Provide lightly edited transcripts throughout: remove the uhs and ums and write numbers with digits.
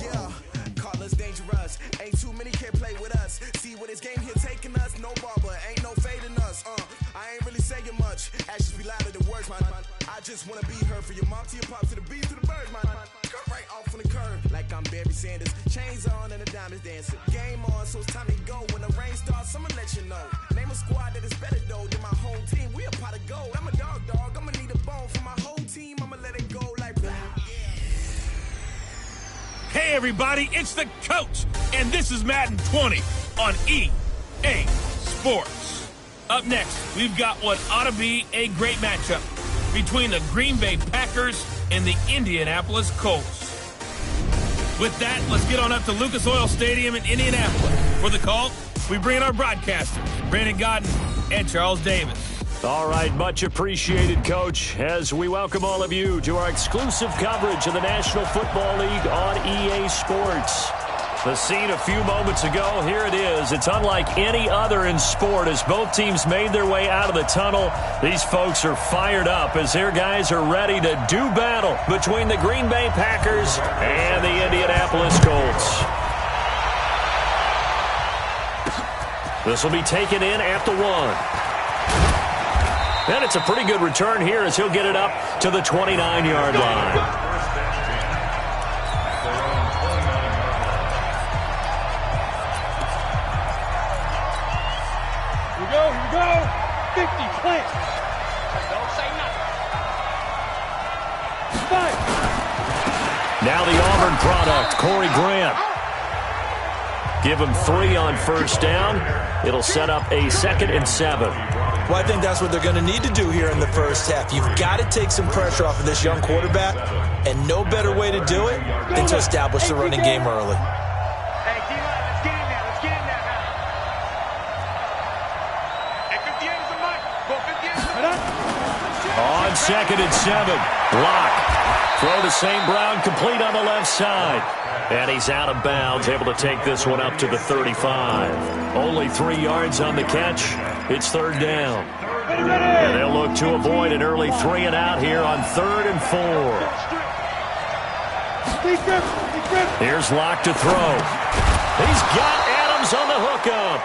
Yeah, call us dangerous. Ain't too many can play with us. See what this game here taking us. No barber, ain't no fading us. I ain't really saying much. Actions be louder than words, man. I just wanna be heard for your mom to your pop to the beat to the birds, man. Cut right off on the curb like I'm Barry Sanders. Chains on and the diamonds dancing. Game on, so it's time to go. When the rain starts, I'ma let you know. Name a squad that is better though than my home team. We a pot of gold. I'm a dog. I'ma need a bone for my whole team. I'ma let it go like blah. Hey everybody, it's the coach, and this is Madden 20 on EA Sports. Up next, we've got what ought to be a great matchup between the Green Bay Packers and the Indianapolis Colts. With that, let's get on up to Lucas Oil Stadium in Indianapolis. For the call, we bring in our broadcasters, Brandon Godden and Charles Davis. All right, much appreciated, Coach, as we welcome all of you to our exclusive coverage of the National Football League on EA Sports. The scene a few moments ago, here it is. It's unlike any other in sport as both teams made their way out of the tunnel. These folks are fired up as their guys are ready to do battle between the Green Bay Packers and the Indianapolis Colts. This will be taken in at the 1. And it's a pretty good return here as he'll get it up to the 29-yard line. Here we go. 50, plant. Don't say nothing. Fight. Now the Auburn product, Corey Grant. Give him 3 on first down. It'll set up a 2nd and 7. Well, I think that's what they're going to need to do here in the first half. You've got to take some pressure off of this young quarterback, and no better way to do it than to establish the running game early. Hey, D-line, let's get in there. Let's get in there now. Hey, 58 is the mic. Go 58 is the mic. On 2nd and 7. Block. Throw to St. Brown, complete on the left side. And he's out of bounds, able to take this one up to the 35. Only 3 yards on the catch. It's 3rd down. And they'll look to avoid an early 3 and out here on 3rd and 4. Here's Locke to throw. He's got Adams on the hookup.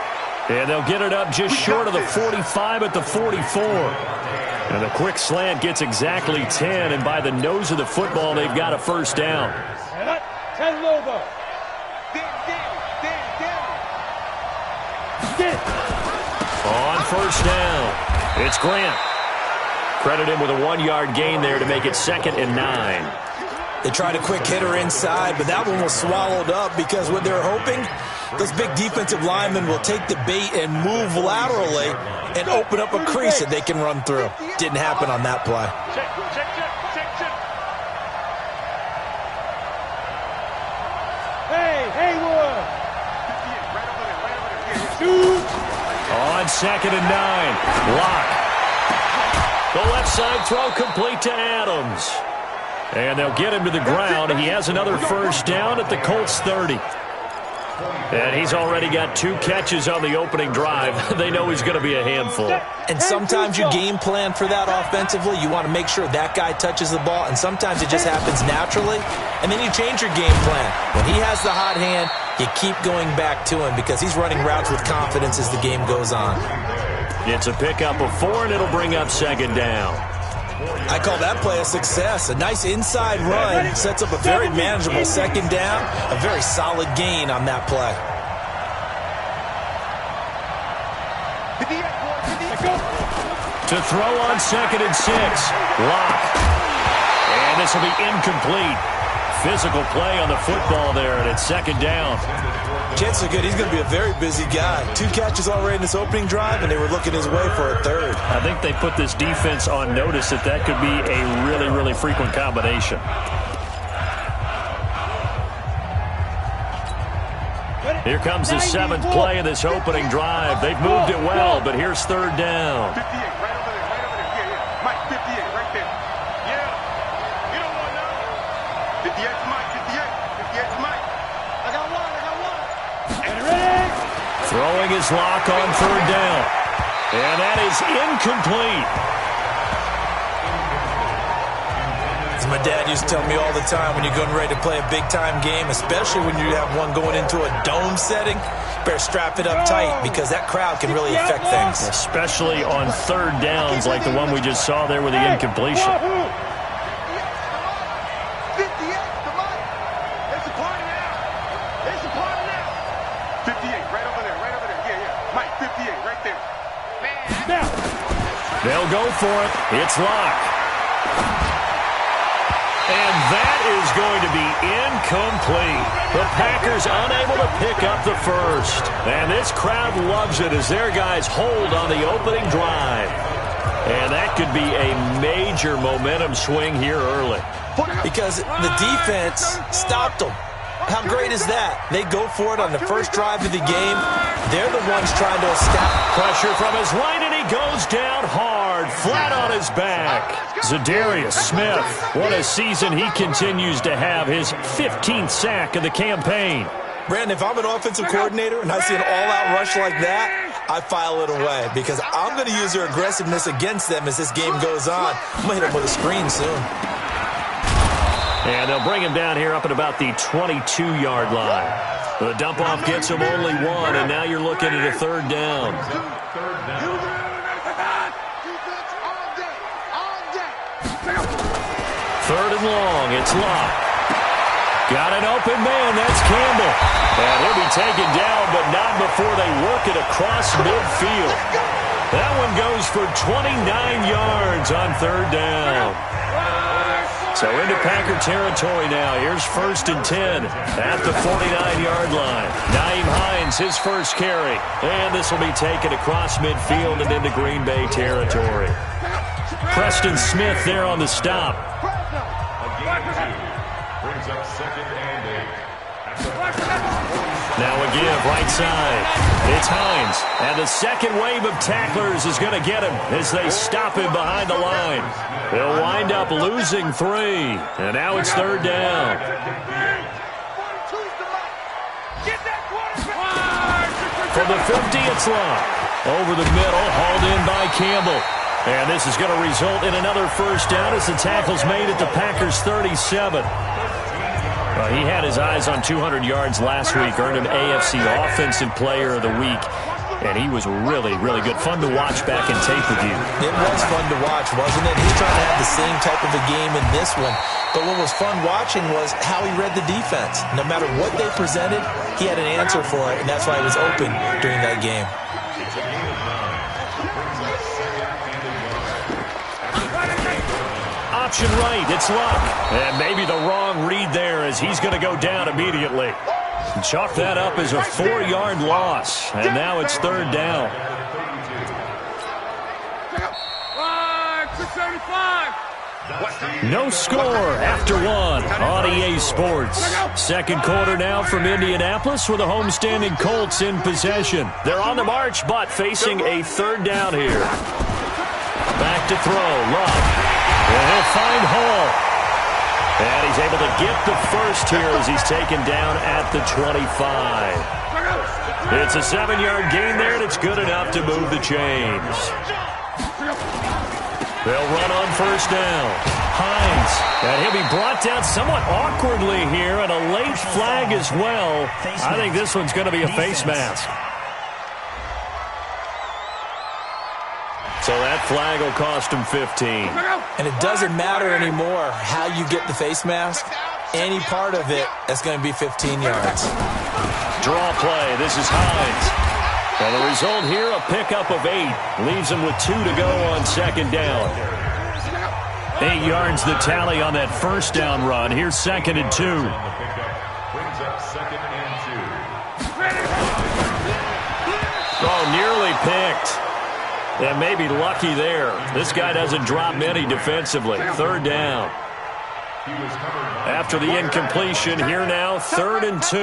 And they'll get it up just short of the 45 at the 44. And the quick slant gets exactly 10, and by the nose of the football, they've got a first down. On first down, it's Grant. Credit him with a 1-yard gain there to make it 2nd and 9. They tried a quick hitter inside, but that one was swallowed up because what they're hoping, those big defensive linemen will take the bait and move laterally and open up a crease that they can run through. Didn't happen on that play. Haywood. Shoot. On 2nd and 9, Locke. The left side throw complete to Adams. And they'll get him to the ground. He has another first down at the Colts 30. And he's already got 2 catches on the opening drive. They know he's going to be a handful. And sometimes you game plan for that offensively. You want to make sure that guy touches the ball, and sometimes it just happens naturally. And then you change your game plan. When he has the hot hand, you keep going back to him because he's running routes with confidence as the game goes on. It's a pickup of 4, and it'll bring up 2nd down. I call that play a success. A nice inside run sets up a very manageable 2nd down. A very solid gain on that play. To throw on 2nd and 6. Locke. And this will be incomplete. Physical play on the football there, and it's 2nd down. Chances are good. He's going to be a very busy guy. 2 catches already in this opening drive, and they were looking his way for a 3rd. I think they put this defense on notice that that could be a really, really frequent combination. Here comes the 7th play of this opening drive. They've moved it well, but here's 3rd down. 58, right over there, right over there. Yeah. Mike, 58, right there. Yeah. You don't want none. 58's Mike, 58's Mike. I got one. Throwing his Lock on 3rd down. And that is incomplete. As my dad used to tell me all the time, when you're getting ready to play a big-time game, especially when you have one going into a dome setting, better strap it up tight because that crowd can really affect things. Especially on third downs like the one we just saw there with the incompletion. 58, come on. It's a party now. It's a party now. 58, right over there, right over there. Yeah. Mike, 58, right there. Now. They'll go for it. It's locked. And that is going to be incomplete. The Packers unable to pick up the first. And this crowd loves it as their guys hold on the opening drive. And that could be a major momentum swing here early. Because the defense stopped them. How great is that? They go for it on the first drive of the game. They're the ones trying to establish pressure from his right, and he goes down hard, flat on his back. Zadarius Smith, what a season he continues to have, his 15th sack of the campaign. Brandon, if I'm an offensive coordinator and I see an all-out rush like that, I file it away because I'm going to use their aggressiveness against them as this game goes on. I'm going to hit them with a screen soon. And they'll bring him down here up at about the 22-yard line. The dump-off gets him only one, and now you're looking at a third down. Third and long, it's locked. Got an open man, that's Campbell. And he'll be taken down, but not before they work it across midfield. That one goes for 29 yards on third down. So into Packer territory now. Here's 1st and 10 at the 49-yard line. Nyheim Hines, his first carry. And this will be taken across midfield and into Green Bay territory. Preston Smith there on the stop. Now a give, right side. It's Hines. And the second wave of tacklers is going to get him as they stop him behind the line. They'll wind up losing 3. And now it's third down. From the 50, it's locked. Over the middle, hauled in by Campbell. And this is going to result in another first down as the tackle's made at the Packers' 37. He had his eyes on 200 yards last week, earned an AFC Offensive Player of the Week, and he was really, really good. Fun to watch back in tape review. It was fun to watch, wasn't it? He's trying to have the same type of a game in this one, but what was fun watching was how he read the defense. No matter what they presented, he had an answer for it, and that's why he was open during that game. Option right, it's Luck. And maybe the wrong read there as he's going to go down immediately. Chalk that up as a 4-yard loss. And now it's third down. No score after one on EA Sports. Second quarter now from Indianapolis with the homestanding Colts in possession. They're on the march, but facing a third down here. Back to throw, Luck. And he'll find Hall. And he's able to get the first here as he's taken down at the 25. It's a 7-yard gain there, and it's good enough to move the chains. They'll run on first down. Hines. And he'll be brought down somewhat awkwardly here, and a late flag as well. I think this one's going to be a face mask. So that flag will cost him 15. And it doesn't matter anymore how you get the face mask. Any part of it is going to be 15 yards. Draw play. This is Hines. And the result here, a pickup of 8. Leaves him with 2 to go on second down. 8 yards the tally on that first down run. Here's 2nd and 2. Oh, nearly picked. And maybe lucky there. This guy doesn't drop many defensively. Third down. After the incompletion, here now, 3rd and 2.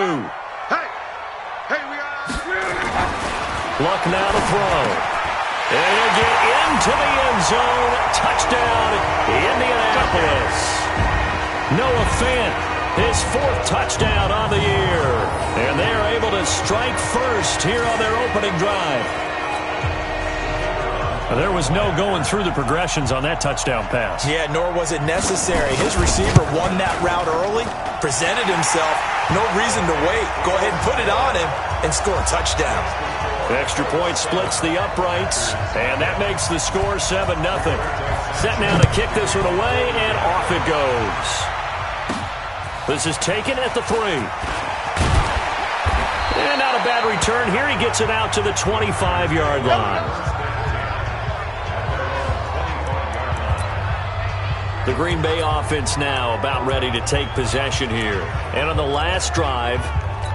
Luck now to throw. And he'll get into the end zone. Touchdown, Indianapolis. Noah Fant, his 4th touchdown on the year. And they're able to strike first here on their opening drive. There was no going through the progressions on that touchdown pass. Yeah, nor was it necessary. His receiver won that route early, presented himself, no reason to wait. Go ahead and put it on him and score a touchdown. The extra point splits the uprights, and that makes the score 7-0. Set now to kick this one away, and off it goes. This is taken at the 3. And not a bad return here. He gets it out to the 25-yard line. The Green Bay offense now about ready to take possession here. And on the last drive,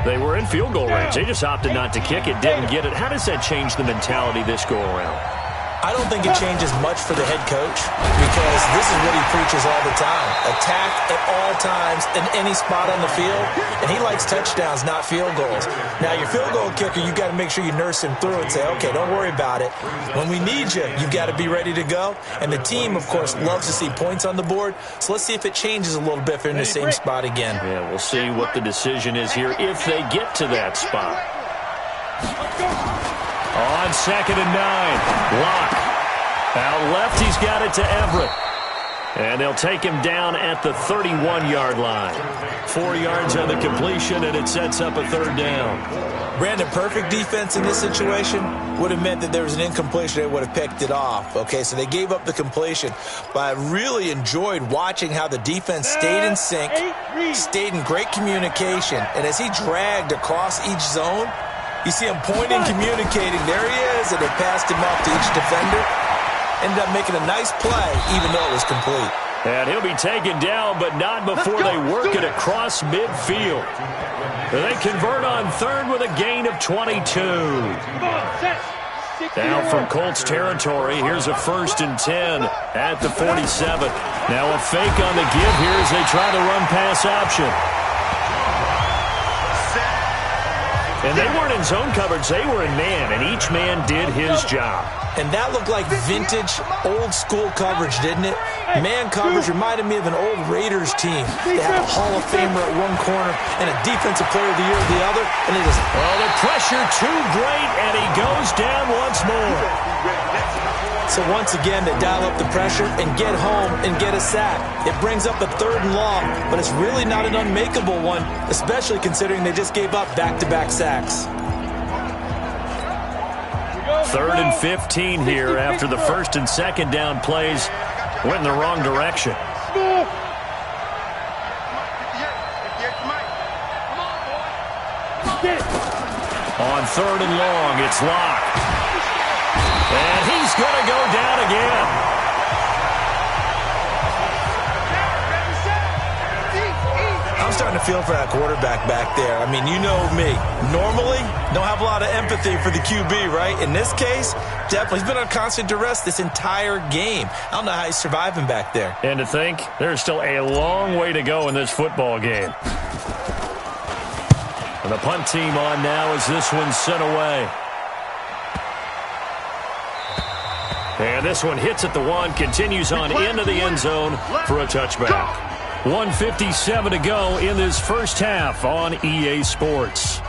they were in field goal range. They just opted not to kick it, didn't get it. How does that change the mentality this go-around? I don't think it changes much for the head coach because this is what he preaches all the time. Attack at all times in any spot on the field, and he likes touchdowns, not field goals. Now, your field goal kicker, you've got to make sure you nurse him through and say, okay, don't worry about it. When we need you, you've got to be ready to go. And the team, of course, loves to see points on the board. So let's see if it changes a little bit if they're in the same spot again. Yeah, we'll see what the decision is here if they get to that spot. On 2nd and 9, Locke. Out left, he's got it to Everett. And they'll take him down at the 31-yard line. 4 yards on the completion, and it sets up a 3rd down. Brandon, perfect defense in this situation would have meant that there was an incompletion. They would have picked it off. Okay, so they gave up the completion. But I really enjoyed watching how the defense stayed in sync, stayed in great communication. And as he dragged across each zone, you see him pointing, communicating. There he is, and they passed him off to each defender. Ended up making a nice play, even though it was complete. And he'll be taken down, but not before they work it across midfield. They convert on 3rd with a gain of 22. Now from Colts territory, here's a 1st and 10 at the 47. Now a fake on the give here as they try the run-pass option. And they weren't in zone coverage, they were in man, and each man did his job. And that looked like vintage, old-school coverage, didn't it? Man coverage reminded me of an old Raiders team. They had a Hall of Famer at one corner and a Defensive Player of the Year at the other, and they just... Well, the pressure too great, and he goes down once more. So once again, they dial up the pressure and get home and get a sack. It brings up a 3rd and long, but it's really not an unmakeable one, especially considering they just gave up back-to-back sacks. 3rd and 15 here after the 1st and 2nd down plays went in the wrong direction. On 3rd and long, it's Locke. And he's going to go down again. I'm starting to feel for that quarterback back there. I mean, you know me. Normally, don't have a lot of empathy for the QB, right? In this case, definitely. He's been on constant duress this entire game. I don't know how he's surviving back there. And to think, there's still a long way to go in this football game. And the punt team on now as this one's sent away. And this one hits at the 1, continues on into the end zone for a touchback. 1:57 to go in this first half on EA Sports.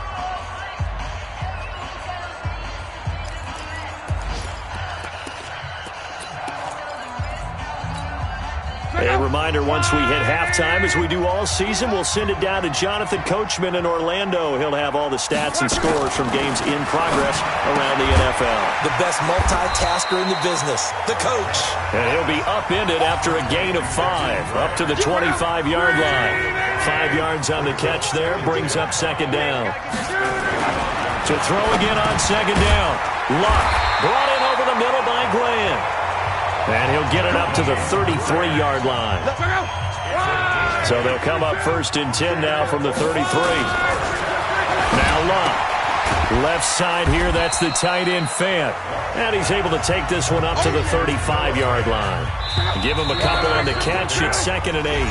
A reminder, once we hit halftime, as we do all season, we'll send it down to Jonathan Coachman in Orlando. He'll have all the stats and scores from games in progress around the NFL. The best multitasker in the business, the coach. And he'll be upended after a gain of 5, up to the 25-yard line. 5 yards on the catch there, brings up 2nd down. To throw again on 2nd down. Luck brought in over the middle by Glenn. And he'll get it up to the 33-yard line. So they'll come up 1st and 10 now from the 33. Now Luck. Left side here, that's the tight end Fant. And he's able to take this one up to the 35-yard line. Give him a couple on the catch. It's 2nd and 8.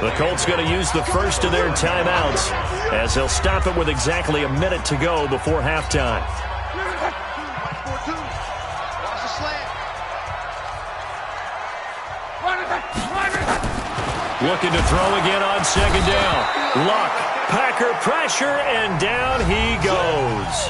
The Colts going to use the first of their timeouts as they'll stop it with exactly a minute to go before halftime. Looking to throw again on 2nd down. Luck, Packer pressure, and down he goes.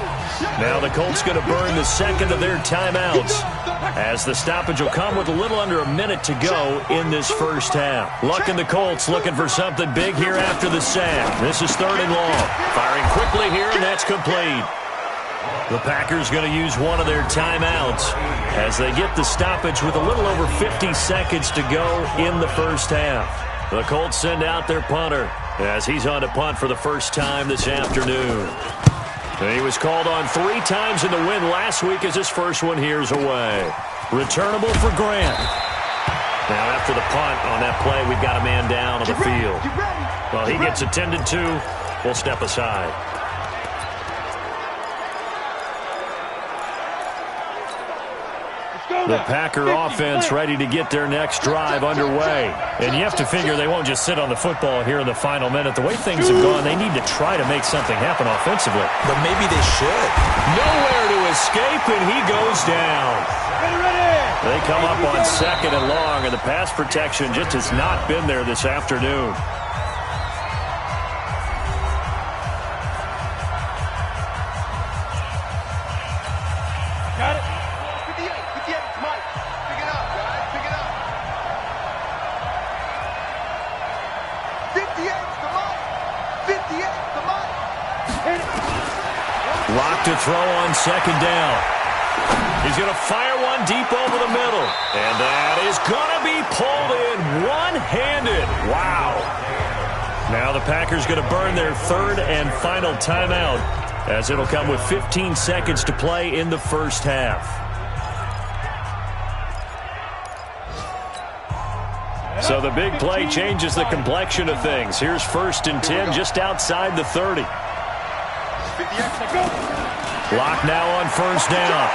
Now the Colts going to burn the 2nd of their timeouts. as the stoppage will come with a little under a minute to go in this first half. Luck and the Colts looking for something big here after the sack. This is 3rd and long. Firing quickly here, and that's complete. The Packers going to use one of their timeouts as they get the stoppage with a little over 50 seconds to go in the first half. The Colts send out their punter as he's on to punt for the first time this afternoon. He was called on 3 times in the win last week as his first one here's away. Returnable for Grant. Now after the punt on that play, we've got a man down on the field. Well, he gets attended to. We'll step aside. The Packer offense ready to get their next drive underway. And you have to figure they won't just sit on the football here in the final minute. The way things have gone, they need to try to make something happen offensively. But maybe they should. Nowhere to escape, and he goes down. They come up on 2nd and long, and the pass protection just has not been there this afternoon. Got it. 58, Mike. Pick it up, guys. Pick it up. 58 to Mike. 58 to Mike. Lock to throw on 2nd down. He's going to fire one deep over the middle. And that is going to be pulled in one-handed. Wow. Now the Packers going to burn their 3rd and final timeout as it'll come with 15 seconds to play in the first half. So the big play changes the complexion of things. Here's 1st and 10 just outside the 30. Lock now on 1st down.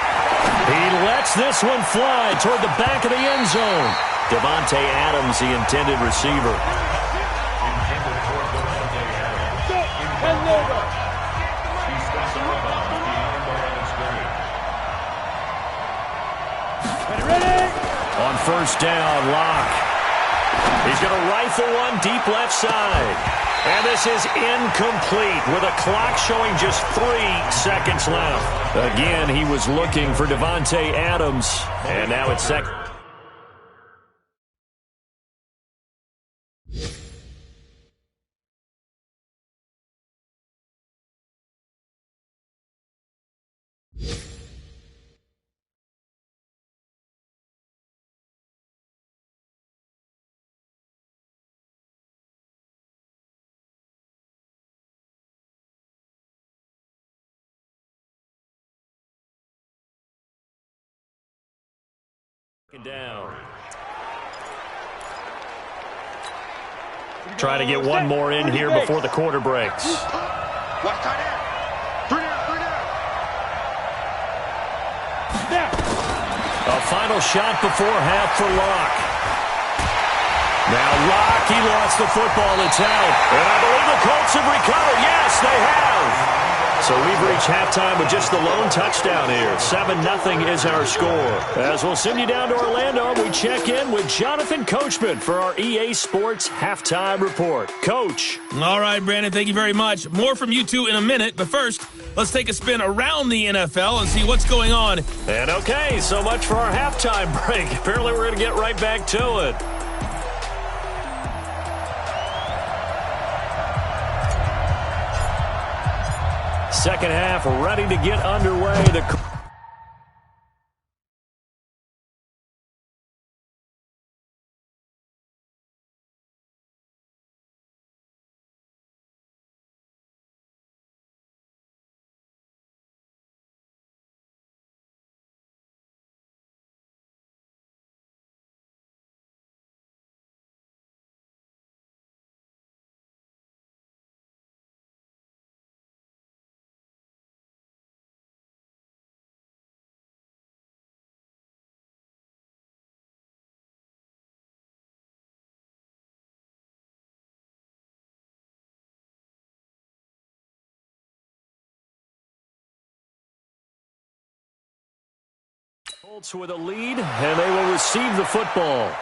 He lets this one fly toward the back of the end zone. Davante Adams, the intended receiver. On 1st down, Lock. He's going to rifle one deep left side. And this is incomplete with a clock showing just 3 seconds left. Again, he was looking for Davante Adams. And now it's 2nd. Down. Trying to get one more in here before the quarter breaks. Watch tight end. 3 down. A final shot before half for Locke. Now Locke, he lost the football. It's out. And I believe the Colts have recovered. Yes, they have. So we've reached halftime with just the lone touchdown here. 7-0 is our score. As we'll send you down to Orlando, we check in with Jonathan Coachman for our EA Sports Halftime Report. Coach. All right, Brandon, thank you very much. More from you two in a minute, but first, let's take a spin around the NFL and see what's going on. And okay, so much for our halftime break. Apparently we're going to get right back to it. Second half ready to get underway. Colts with a lead, and they will receive the football.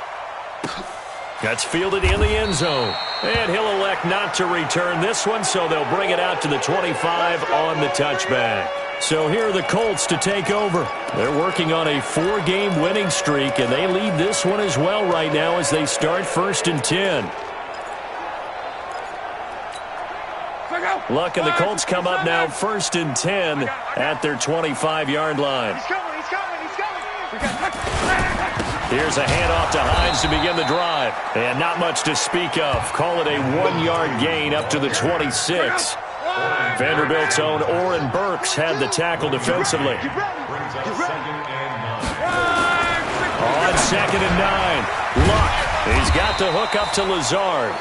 That's fielded in the end zone. And he'll elect not to return this one, so they'll bring it out to the 25 on the touchback. So here are the Colts to take over. They're working on a 4-game winning streak, and they lead this one as well right now as they start 1st and 10. Luck and the Colts come up now 1st and 10 at their 25-yard line. He's coming. Here's a handoff to Hines to begin the drive. And not much to speak of. Call it a 1-yard gain up to the 26. Vanderbilt's own Oren Burks had the tackle defensively. On 2nd and 9, Luck. He's got the hook up to Lazard.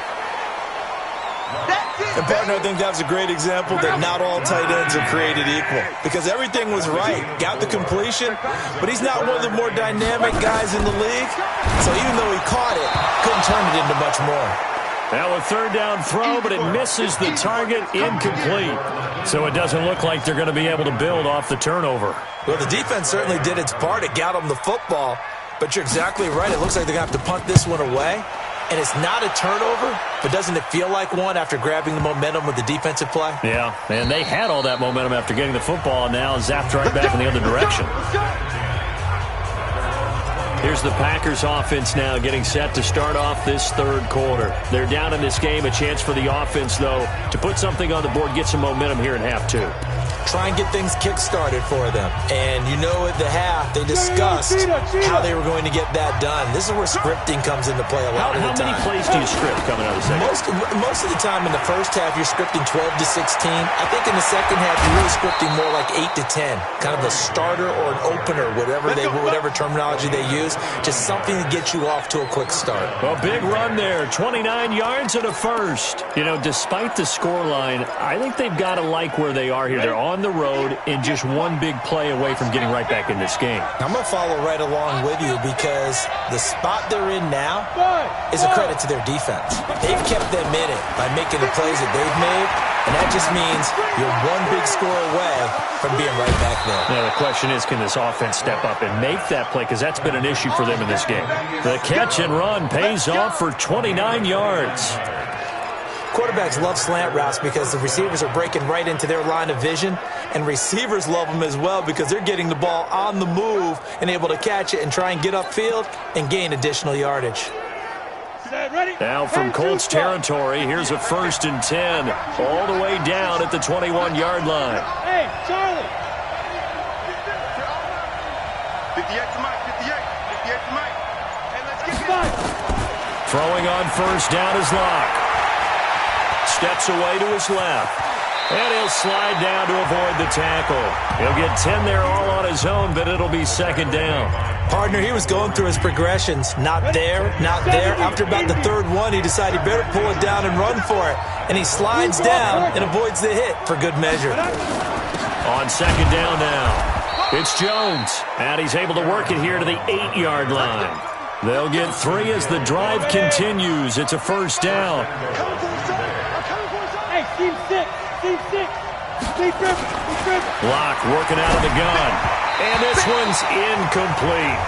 And, partner, I think that's a great example that not all tight ends are created equal. Because everything was right. Got the completion, but he's not one of the more dynamic guys in the league. So even though he caught it, couldn't turn it into much more. Now a 3rd down throw, but it misses the target, incomplete. So it doesn't look like they're going to be able to build off the turnover. Well, the defense certainly did its part. It got them the football. But you're exactly right. It looks like they're going to have to punt this one away. And it's not a turnover, but doesn't it feel like one after grabbing the momentum with the defensive play? Yeah, and they had all that momentum after getting the football, and now zapped right back in the other direction. Here's the Packers offense now getting set to start off this 3rd quarter. They're down in this game. A chance for the offense, though, to put something on the board, get some momentum here in half 2. Try and get things kick-started for them. And you know at the half, they discussed how they were going to get that done. This is where scripting comes into play a lot of the time. How many plays do you script coming out of the second? Most of the time in the first half, you're scripting 12 to 16. I think in the second half, you're really scripting more like 8 to 10. Kind of a starter or an opener, whatever terminology they use. Just something to get you off to a quick start. A big run there, 29 yards and a first. You know, despite the scoreline, I think they've got to like where they are here. They're on the road and just one big play away from getting right back in this game. I'm going to follow right along with you because the spot they're in now is a credit to their defense. They've kept them in it by making the plays that they've made, and that just means you're one big score away from being right back there. Now the question is, can this offense step up and make that play? Because that's been an issue for them in this game. The catch and run pays off for 29 yards. Quarterbacks love slant routes because the receivers are breaking right into their line of vision, and receivers love them as well because they're getting the ball on the move and able to catch it and try and get upfield and gain additional yardage. Now from Colts territory, here's a 1st and 10, all the way down at the 21-yard line. Hey, Charlie! 58 to Mike, 58 to Mike. Hey, let's get it. Throwing on 1st down is Locke. Steps away to his left. And he'll slide down to avoid the tackle. He'll get 10 there all on his own, but it'll be 2nd down. Partner, he was going through his progressions. Not there, not there. After about the 3rd one, he decided he better pull it down and run for it. And he slides down and avoids the hit for good measure. On 2nd down now, it's Jones. And he's able to work it here to the 8-yard line. They'll get 3 as the drive continues. It's a 1st down. Hey, team 6. Locke working out of the gun. And this one's incomplete.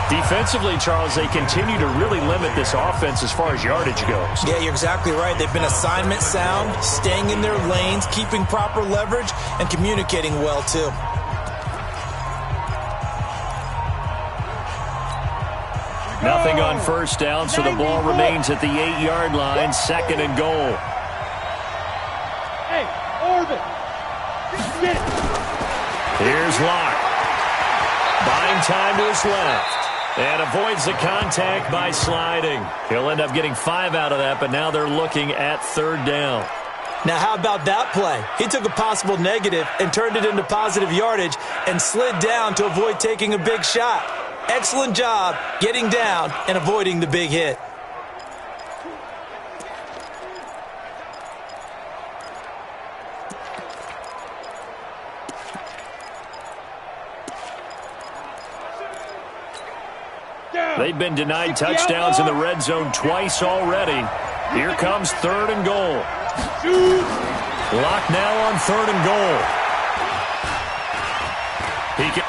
Defensively, Charles, they continue to really limit this offense as far as yardage goes. Yeah, you're exactly right. They've been assignment sound, staying in their lanes, keeping proper leverage, and communicating well, too. Nothing on 1st down, so the ball remains at the 8-yard line, 2nd and goal. Hey, Orban. Get it. Here's Locke. Buying time to his left. And avoids the contact by sliding. He'll end up getting 5 out of that, but now they're looking at 3rd down. Now, how about that play? He took a possible negative and turned it into positive yardage and slid down to avoid taking a big shot. Excellent job getting down and avoiding the big hit. They've been denied touchdowns in the red zone twice already. Here comes 3rd and goal. Locke now on 3rd and goal.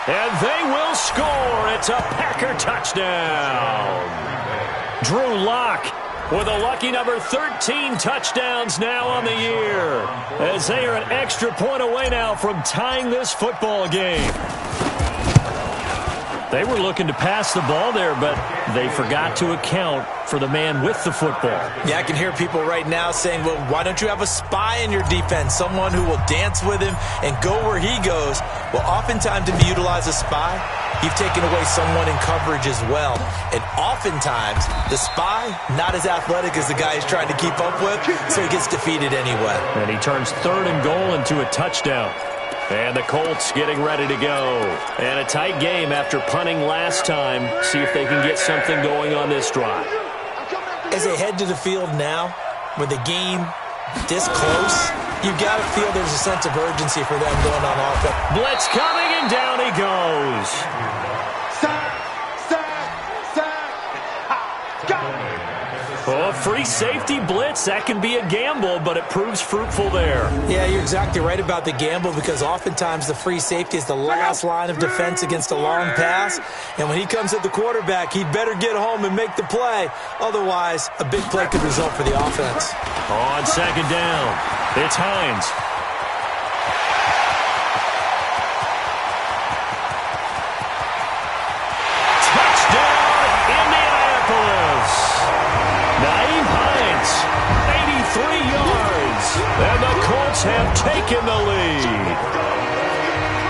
And they will score. It's a Packer touchdown. Drew Locke with a lucky number 13 touchdowns now on the year, as they are an extra point away now from tying this football game. They were looking to pass the ball there, but they forgot to account for the man with the football. Yeah, I can hear people right now saying, well, why don't you have a spy in your defense, someone who will dance with him and go where he goes? Well, oftentimes if you utilize a spy, you've taken away someone in coverage as well. And oftentimes, the spy, not as athletic as the guy he's trying to keep up with, so he gets defeated anyway. And he turns 3rd and goal into a touchdown. And the Colts getting ready to go. And a tight game after punting last time. See if they can get something going on this drive. As they head to the field now, with the game this close, you've got to feel there's a sense of urgency for them going on offense. Blitz coming, and down he goes. Oh, free safety blitz, that can be a gamble, but it proves fruitful there. Yeah, you're exactly right about the gamble, because oftentimes the free safety is the last line of defense against a long pass. And when he comes at the quarterback, he'd better get home and make the play. Otherwise, a big play could result for the offense. On 2nd down, it's Hines. And the Colts have taken the lead.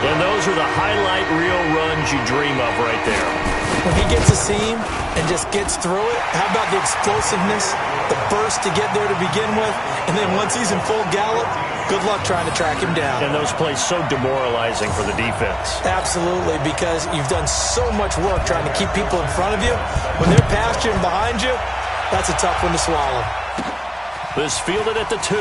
And those are the highlight reel runs you dream of right there. When he gets a seam and just gets through it, how about the explosiveness, the burst to get there to begin with, and then once he's in full gallop, good luck trying to track him down. And those plays so demoralizing for the defense. Absolutely, because you've done so much work trying to keep people in front of you. When they're past you and behind you, that's a tough one to swallow. This fielded at the 2.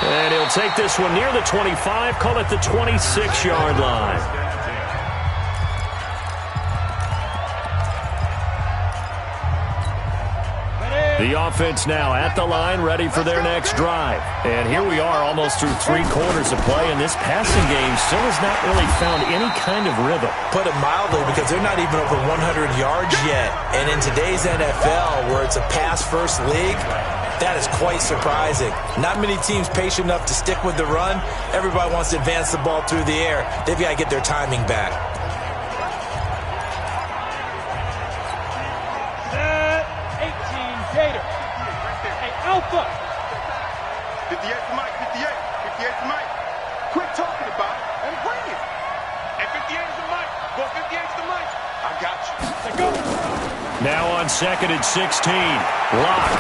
And he'll take this one near the 25, call it the 26-yard line. The offense now at the line, ready for their next drive. And here we are almost through 3 quarters of play, and this passing game still has not really found any kind of rhythm. Put it mildly, because they're not even over 100 yards yet. And in today's NFL, where it's a pass-first league, that is quite surprising. Not many teams patient enough to stick with the run. Everybody wants to advance the ball through the air. They've got to get their timing back. Alpha. 58 to Mike, 58. 58 to Mike. Quit talking about it and bring it. And 58 is to Mike. Go 58 to Mike. I got you. Let's go. Now on 2nd and 16. Lock.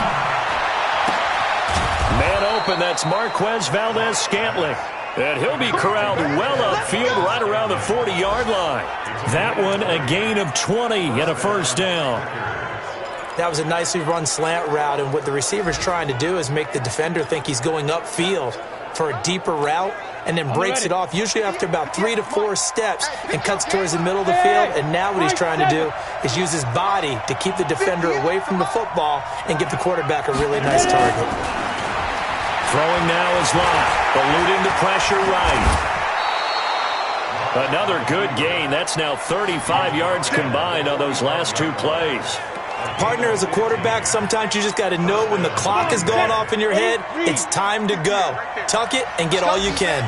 Man open, that's Marquez Valdez-Scantling. And he'll be corralled well upfield right around the 40-yard line. That one a gain of 20 and a first down. That was a nicely run slant route, and what the receiver's trying to do is make the defender think he's going upfield for a deeper route, and then breaks it off, usually after about 3 to 4 steps, and cuts towards the middle of the field. And now what he's trying to do is use his body to keep the defender away from the football and give the quarterback a really nice target. Throwing now is Lott, eluding the pressure right. Another good gain. That's now 35 yards combined on those last 2 plays. Partner, as a quarterback, sometimes you just got to know when the clock is going off in your head, it's time to go. Tuck it and get all you can.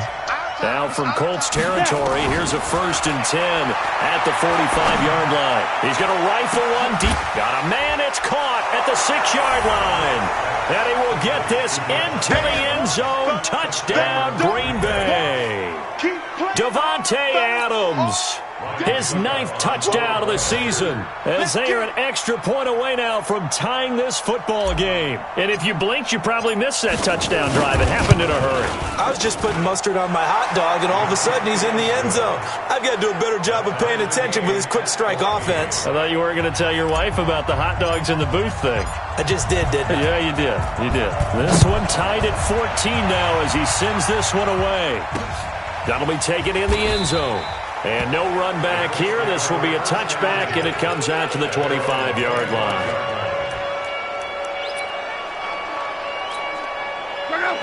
Now from Colts territory, here's a 1st and 10 at the 45-yard line. He's going to rifle one deep. Got a man, it's caught at the 6-yard line. And he will get this into the end zone. Touchdown, Green Bay. Davante Adams. His 9th touchdown of the season, as they are an extra point away now from tying this football game. And if you blinked, you probably missed that touchdown drive. It happened in a hurry. I was just putting mustard on my hot dog, and all of a sudden he's in the end zone. I've got to do a better job of paying attention with this quick strike offense. I thought you weren't going to tell your wife about the hot dogs in the booth thing. I just did, didn't I? Yeah, you did. You did. This one tied at 14 now as he sends this one away. That'll be taken in the end zone. And no run back here. This will be a touchback, and it comes out to the 25-yard line.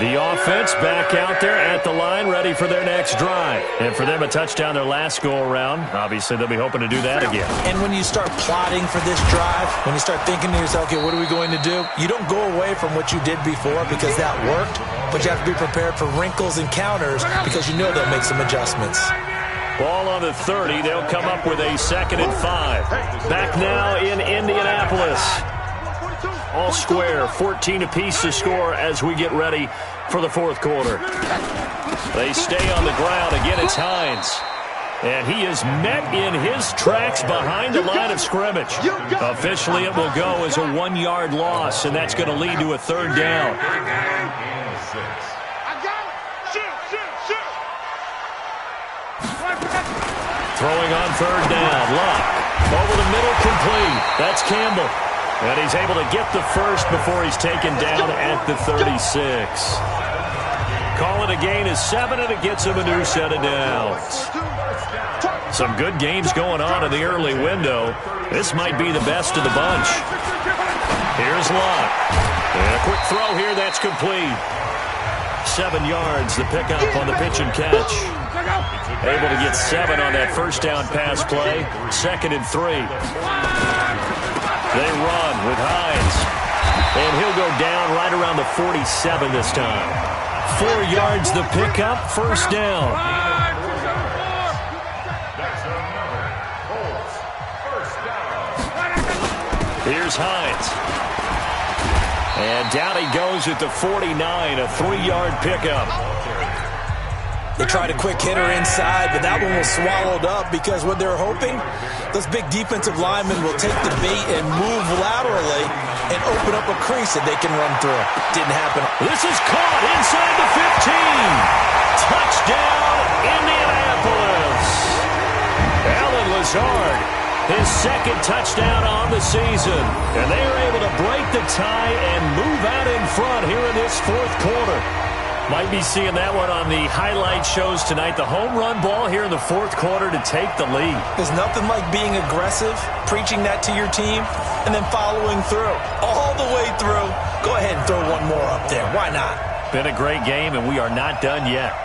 The offense back out there at the line, ready for their next drive. And for them, a touchdown their last go-around. Obviously, they'll be hoping to do that again. And when you start plotting for this drive, when you start thinking to yourself, okay, what are we going to do? You don't go away from what you did before because that worked, but you have to be prepared for wrinkles and counters because you know they'll make some adjustments. Ball on the 30. They'll come up with a 2nd and 5. Back now in Indianapolis. All square, 14 apiece to score as we get ready for the fourth quarter. They stay on the ground. Again, it's Hines. And he is met in his tracks behind the line of scrimmage. Officially, it will go as a 1-yard loss, and that's going to lead to a 3rd down. Throwing on 3rd down. Luck. Over the middle, complete. That's Campbell. And he's able to get the first before he's taken down at the 36. Call it a gain of 7, and it gets him a new set of downs. Some good games going on in the early window. This might be the best of the bunch. Here's Luck. And a quick throw here, that's complete. 7 yards, the pickup on the pitch and catch. Able to get 7 on that first down pass play. 2nd and 3. They run with Hines. And he'll go down right around the 47 this time. 4 yards the pickup, 1st down. Here's Hines. And down he goes at the 49, a 3-yard pickup. They tried a quick hitter inside, but that one was swallowed up because what they're hoping, those big defensive linemen will take the bait and move laterally and open up a crease that they can run through. Didn't happen. This is caught inside the 15. Touchdown, Indianapolis. Alan Lazard, his 2nd touchdown on the season. And they are able to break the tie and move out in front here in this 4th quarter. Might be seeing that one on the highlight shows tonight. The home run ball here in the 4th quarter to take the lead. There's nothing like being aggressive, preaching that to your team, and then following through. All the way through. Go ahead and throw one more up there. Why not? Been a great game, and we are not done yet.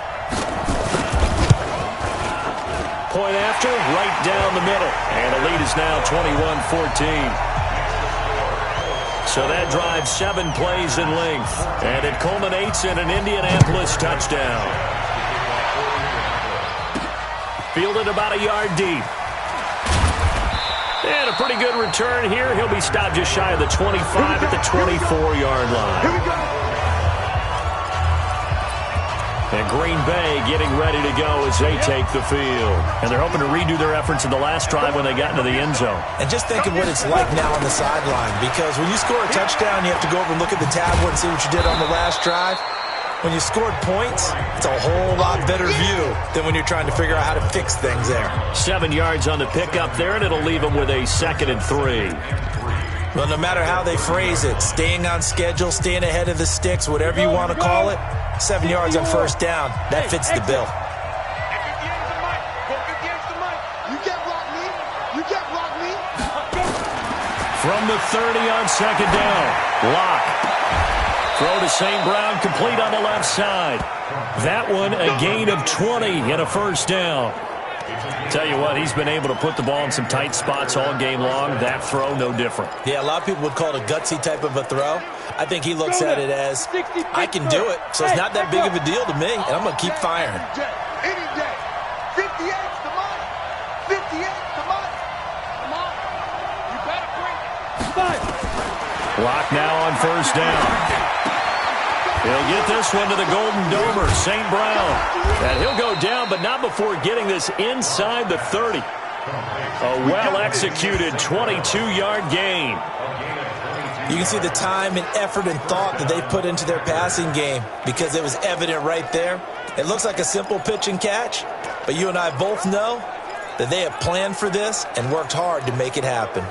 Point after, right down the middle. And the lead is now 21-14. So that drives 7 plays in length, and it culminates in an Indianapolis touchdown. Fielded about a yard deep. And a pretty good return here. He'll be stopped just shy of the 25 at the 24-yard line. Here we go. And Green Bay getting ready to go as they take the field. And they're hoping to redo their efforts in the last drive when they got into the end zone. And just think of what it's like now on the sideline, because when you score a touchdown, you have to go over and look at the tablet and see what you did on the last drive. When you scored points, it's a whole lot better view than when you're trying to figure out how to fix things there. 7 yards on the pickup there, and it'll leave them with a 2nd and 3. Well, no matter how they phrase it, staying on schedule, staying ahead of the sticks, whatever you want to call it, 7 yards on 1st down, that fits the bill. From the 30 on 2nd down, Lock. Throw to St. Brown, complete on the left side. That one a gain of 20 and a 1st down. Tell you what, he's been able to put the ball in some tight spots all game long. That throw, no different. Yeah, a lot of people would call it a gutsy type of a throw. I think he looks at it as, I can do it, so it's not that big of a deal to me, and I'm going to keep firing. Any day. 58's the money. 58's the money. Come on. You better bring it. Lock now on 1st down. He'll get this one to the Golden Domer, St. Brown. And he'll go down, but not before getting this inside the 30. A well-executed 22-yard gain. You can see the time and effort and thought that they put into their passing game because it was evident right there. It looks like a simple pitch and catch, but you and I both know that they have planned for this and worked hard to make it happen.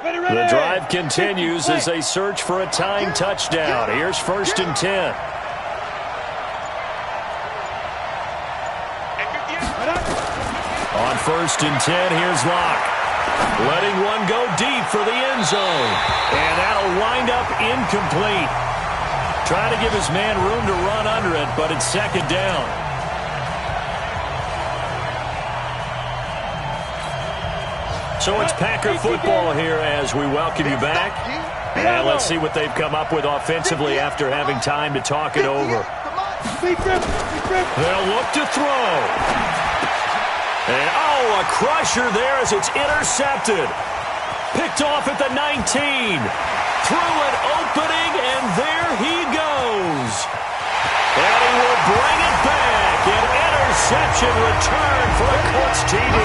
The drive continues as they search for a tying touchdown. Here's 1st and 10. On 1st and 10, here's Locke. Letting one go deep for the end zone. And that'll wind up incomplete. Trying to give his man room to run under it, but it's second down. So it's Packer football here as we welcome you back. And let's see what they've come up with offensively after having time to talk it over. They'll look to throw. And, oh, a crusher there as it's intercepted. Picked off at the 19. Through an opening, and there he goes. And he will bring it back. An interception return for a Colts TD.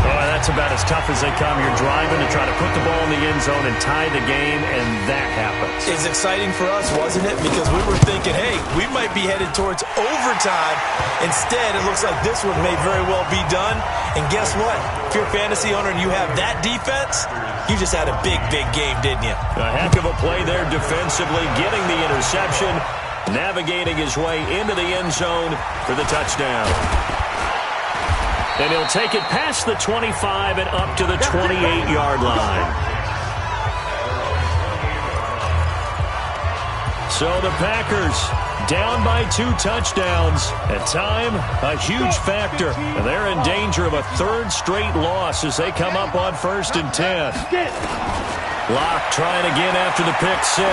Oh, that's about as tough as they come. You're driving to try to put the ball in the end zone and tie the game, and that happens. It's exciting for us, wasn't it? Because we were thinking, hey, we might be headed towards overtime. Instead, it looks like this one may very well be done. And guess what? If you're a fantasy owner and you have that defense, you just had a big, big game, didn't you? A heck of a play there defensively, getting the interception, navigating his way into the end zone for the touchdown. And he'll take it past the 25 and up to the 28-yard line. So the Packers down by 2 touchdowns. At time, a huge factor. And they're in danger of a third straight loss as they come up on 1st and 10. Locke trying again after the pick 6.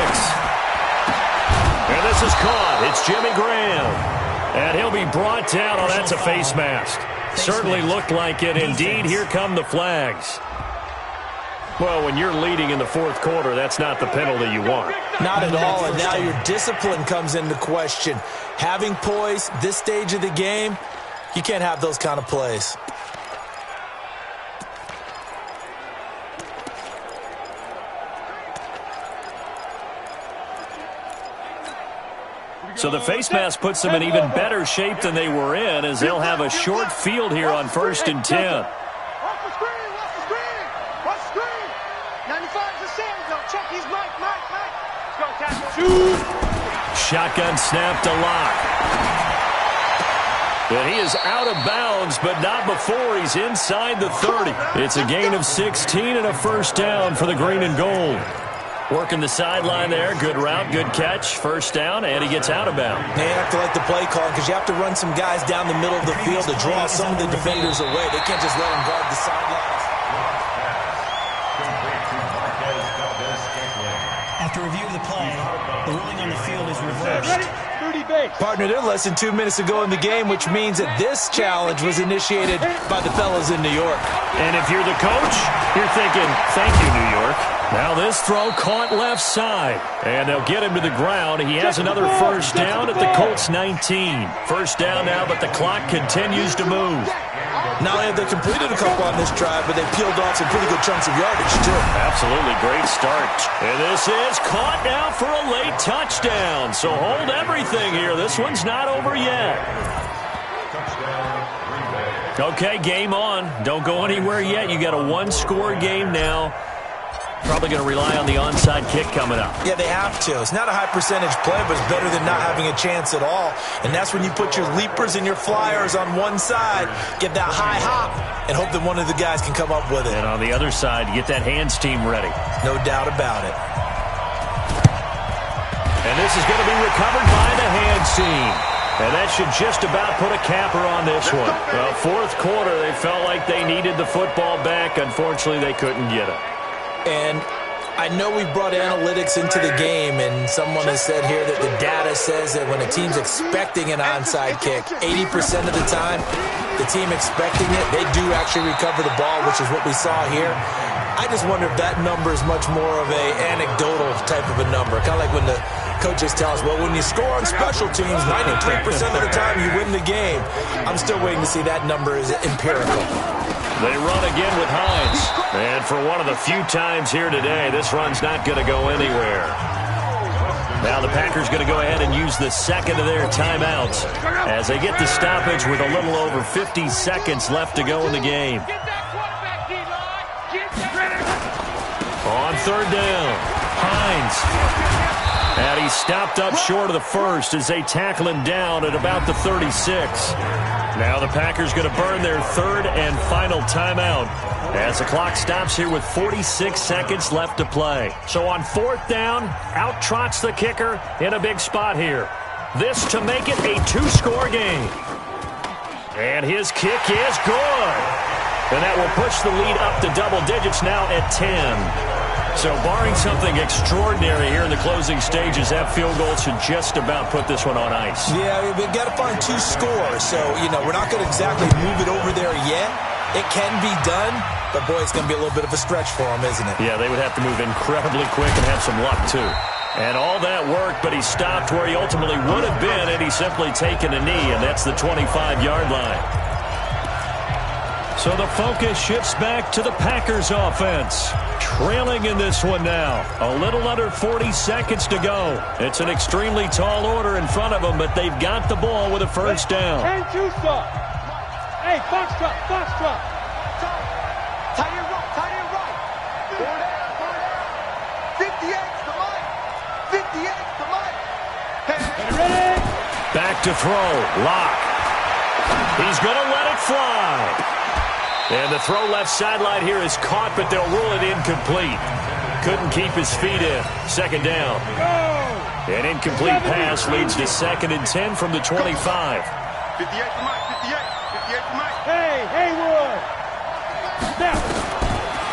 And this is caught. It's Jimmy Graham. And he'll be brought down. Oh, that's a face mask. Certainly looked like it. Indeed, here come the flags. Well, when you're leading in the 4th quarter, that's not the penalty you want. Not at all, and now your discipline comes into question. Having poise this stage of the game, you can't have those kind of plays. So the face mask puts them in even better shape than they were in, as they'll have a short field here on 1st and 10. Watch the screen, watch the screen, watch the screen. 95's the Sanders, though. Check his Mike. Let's go, tackle. Shotgun snap to Locke. And he is out of bounds, but not before he's inside the 30. It's a gain of 16 and a first down for the green and gold. Working the sideline there. Good route, good catch. First down, and he gets out of bounds. They have to like the play call because you have to run some guys down the middle of the field to draw some of the defenders away. They can't just let them guard the sidelines. After review of the play, the ruling on the field is reversed. Partner, they're less than 2 minutes to go in the game, which means that this challenge was initiated by the fellas in New York. And if you're the coach, you're thinking, thank you, New York. Now this throw caught left side. And they'll get him to the ground. He has another first down at the Colts 19. First down now, but the clock continues to move. Not only have they completed a couple on this drive, but they peeled off some pretty good chunks of yardage, too. Absolutely great start. And this is caught now for a late touchdown. So hold everything here. This one's not over yet. Okay, game on. Don't go anywhere yet. You got a one-score game now. Probably going to rely on the onside kick coming up. Yeah, they have to. It's not a high percentage play, but it's better than not having a chance at all. And that's when you put your leapers and your flyers on one side, get that high hop, and hope that one of the guys can come up with it. And on the other side, get that hands team ready. No doubt about it. And this is going to be recovered by the hands team. And that should just about put a capper on this one. Well, 4th quarter, they felt like they needed the football back. Unfortunately, they couldn't get it. And I know we brought analytics into the game, and someone has said here that the data says that when a team's expecting an onside kick, 80% of the time, the team expecting it, they do actually recover the ball, which is what we saw here. I just wonder if that number is much more of a anecdotal type of a number, kind of like when the coaches tell us, well, when you score on special teams, 93% of the time you win the game. I'm still waiting to see that number is empirical. They run again with Hines. And for one of the few times here today, this run's not going to go anywhere. Now the Packers going to go ahead and use the second of their timeouts as they get the stoppage with a little over 50 seconds left to go in the game. On 3rd down, Hines. And he's stopped up short of the first as they tackle him down at about the 36. Now the Packers going to burn their third and final timeout as the clock stops here with 46 seconds left to play. So on fourth down, out trots the kicker in a big spot here. This to make it a two-score game. And his kick is good. And that will push the lead up to double digits now at 10. So barring something extraordinary here in the closing stages, that field goal should just about put this one on ice. Yeah, we've got to find two scores. So, we're not going to exactly move it over there yet. It can be done, but, boy, it's going to be a little bit of a stretch for them, isn't it? Yeah, they would have to move incredibly quick and have some luck, too. And all that worked, but he stopped where he ultimately would have been had he simply taken a knee, and that's the 25-yard line. So the focus shifts back to the Packers offense. Trailing in this one now. A little under 40 seconds to go. It's an extremely tall order in front of them, but they've got the ball with a first down. 10-2 stop. Hey, foxtrot. Tie your right. 58's the mic. 58's the mic. Ready? Back to throw. Lock. He's going to let it fly. And the throw left sideline here is caught, but they'll rule it incomplete. Couldn't keep his feet in. Second down. An incomplete pass leads to 2nd and 10 from the 25. 58's the mic. 58's the mic. Hey, Haywood. Snap.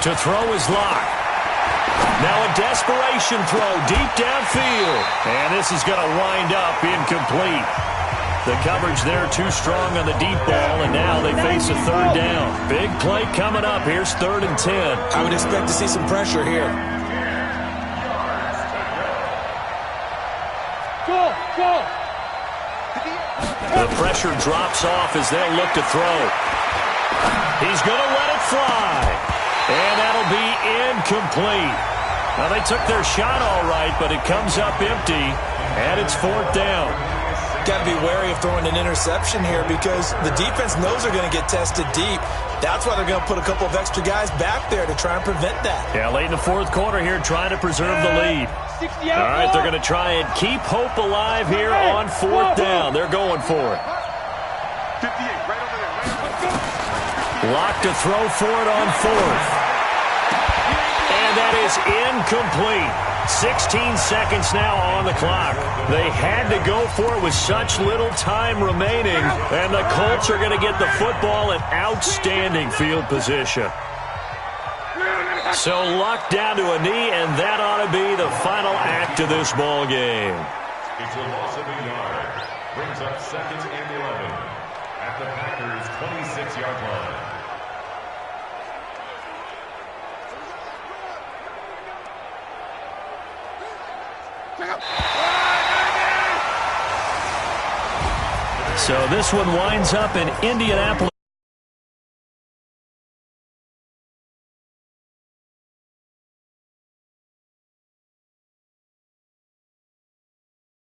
To throw is Locke. Now a desperation throw deep downfield. And this is going to wind up incomplete. The coverage there too strong on the deep ball, and now they face a third down. Big play coming up. Here's 3rd and 10. I would expect to see some pressure here. Go. The pressure drops off as they'll look to throw. He's going to let it fly. And that'll be incomplete. Now, they took their shot all right, but it comes up empty, and it's 4th down. Got to be wary of throwing an interception here because the defense knows they're going to get tested deep. That's why they're going to put a couple of extra guys back there to try and prevent that. Yeah, late in the 4th quarter here, trying to preserve the lead. 60 All right, they're going to try and keep hope alive here on 4th down. They're going for it. 58, right over there. Lock to throw for it on 4th. And that is incomplete. 16 seconds now on the clock. They had to go for it with such little time remaining, and the Colts are going to get the football in outstanding field position. So Luck down to a knee, and that ought to be the final act of this ball game. It's a loss of a yard. Brings up 2nd and 11 at the Packers' 26-yard line. So this one winds up in Indianapolis.